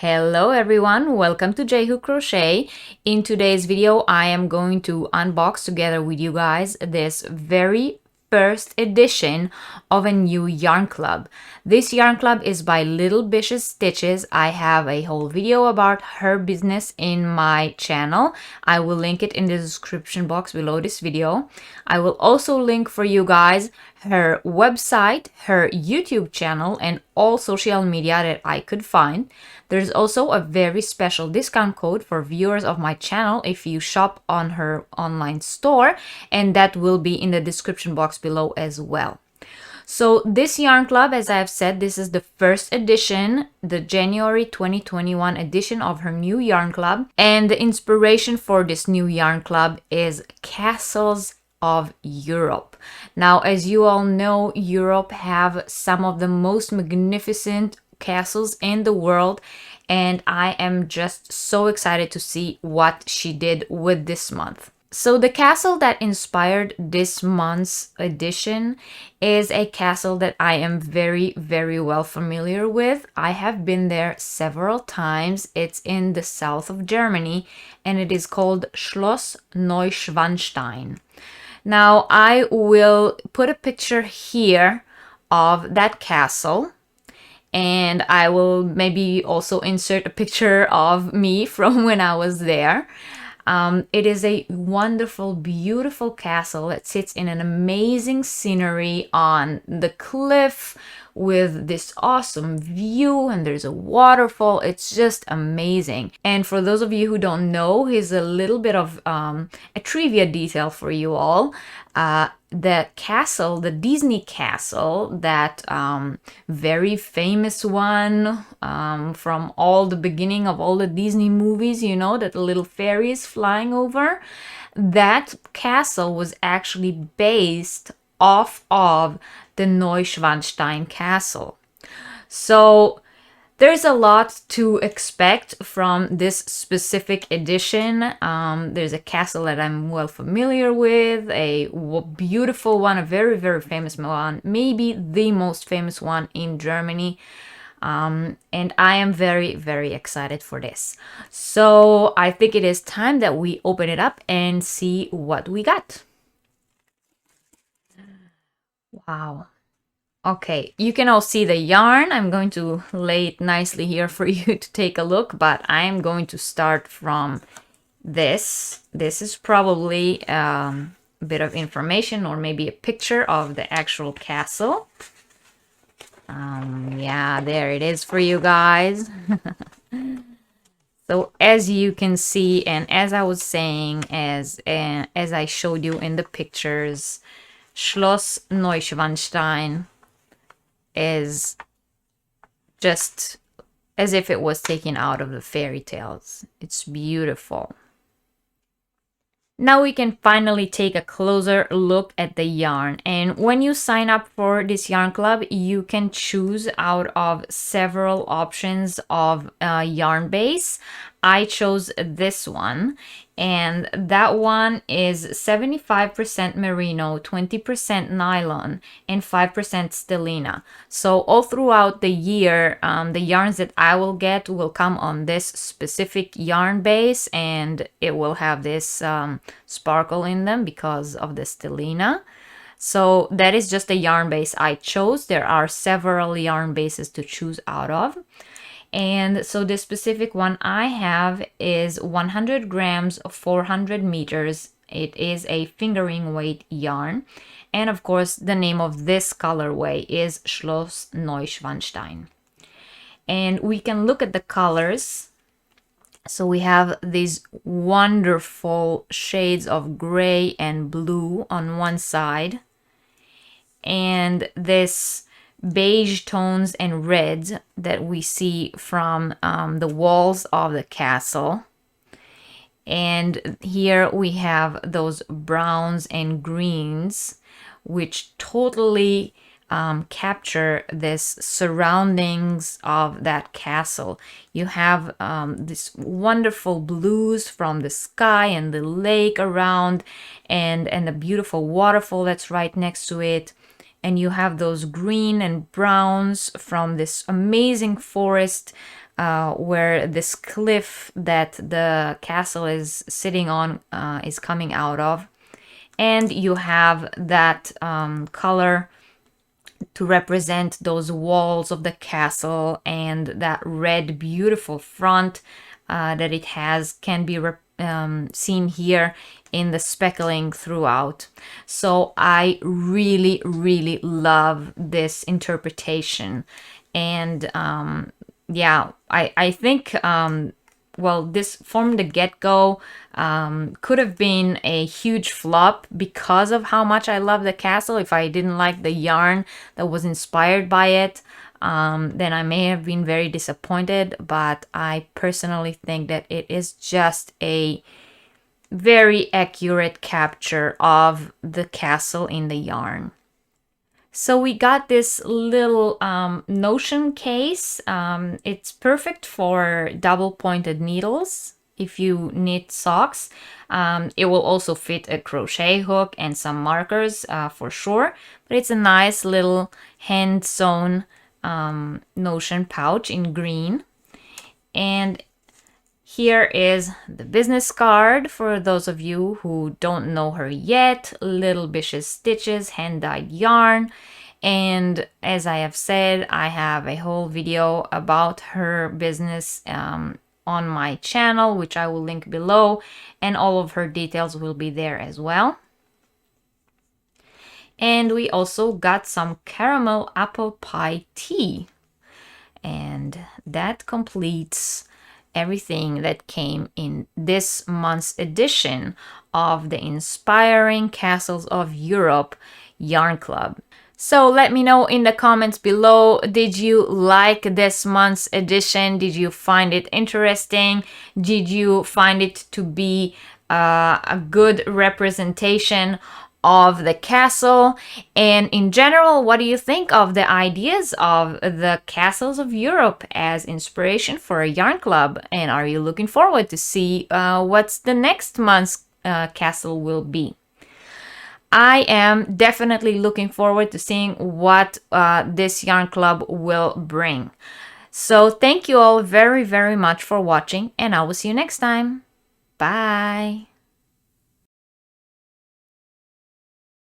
Hello everyone, welcome to J-Hook Crochet. In today's video, I am going to unbox together with you guys this very first edition of a new yarn club. This yarn club is by Little Bishes Stitches. I have a whole video about her business in my channel. I will link it in the description box below this video. I will also link for you guys her website, her YouTube channel, and all social media that I could find. There's also a very special discount code for viewers of my channel if you shop on her online store, and that will be in the description box below as well. So this yarn club, as I've said, this is the first edition, the January 2021 edition of her new yarn club. And the inspiration for this new yarn club is castles of Europe. Now, as you all know, Europe have some of the most magnificent castles in the world, and I am just so excited to see what she did with this month. So the castle that inspired this month's edition is a castle that I am very well familiar with. I have been there several times. It's in the south of Germany and it is called Schloss Neuschwanstein. Now I will put a picture here of that castle, and I will maybe also insert a picture of me from when I was there. It is a wonderful, beautiful castle that sits in an amazing scenery on the cliff with this awesome view, and there's a waterfall. It's just amazing. And for those of you who don't know, here's a little bit of a trivia detail for you all. The castle, the Disney castle, that very famous one from all the beginning of all the Disney movies, you know, that the little fairy is flying over, that castle was actually based off of the Neuschwanstein Castle. So there's a lot to expect from this specific edition. There's a castle that I'm well familiar with, a beautiful one, a very famous one, maybe the most famous one in Germany. And I am very excited for this. So I think it is time that we open it up and see what we got. Wow. Okay, you can all see the yarn. I'm going to lay it nicely here for you to take a look, but I'm going to start from this. This is probably a bit of information or maybe a picture of the actual castle. Yeah, there it is for you guys. So as you can see, and as I was saying, as I showed you in the pictures, Schloss Neuschwanstein is just as if it was taken out of the fairy tales. It's beautiful. Now we can finally take a closer look at the yarn. And when you sign up for this yarn club, you can choose out of several options of yarn base. I chose this one, and that one is 75% merino, 20% nylon, and 5% stellina. So all throughout the year, the yarns that I will get will come on this specific yarn base, and it will have this sparkle in them because of the stellina. So that is just the yarn base I chose. There are several yarn bases to choose out of. And so the specific one I have is 100 grams, 400 meters. It is a fingering weight yarn. And of course, the name of this colorway is Schloss Neuschwanstein. And we can look at the colors. So we have these wonderful shades of gray and blue on one side, and this beige tones and reds that we see from the walls of the castle. And here we have those browns and greens, which totally capture this surroundings of that castle. You have this wonderful blues from the sky and the lake around, and the beautiful waterfall that's right next to it. and you have those green and browns from this amazing forest where this cliff that the castle is sitting on is coming out of. And you have that color to represent those walls of the castle, and that red beautiful front that it has can be seen here in the speckling throughout. So I really, really love this interpretation. And yeah, I think well, this from the get-go could have been a huge flop because of how much I love the castle. If I didn't like the yarn that was inspired by it, then I may have been very disappointed. But I personally think that it is just a very accurate capture of the castle in the yarn. So we got this little notion case. It's perfect for double pointed needles if you knit socks. It will also fit a crochet hook and some markers for sure. But it's a nice little hand sewn notion pouch in green. And here is the business card for those of you who don't know her yet. Little Bishes stitches, hand-dyed yarn. And as I have said, I have a whole video about her business on my channel, which I will link below, and all of her details will be there as well. And we also got some caramel apple pie tea. And that completes everything that came in this month's edition of the Inspiring Castles of Europe Yarn Club. So let me know in the comments below, did you like this month's edition? Did you find it interesting? Did you find it to be a good representation of the castle? And in general, what do you think of the ideas of the castles of Europe as inspiration for a yarn club? And are you looking forward to see what's the next month's castle will be? I am definitely looking forward to seeing what this yarn club will bring. So thank you all very, very much for watching, and I will see you next time. Bye!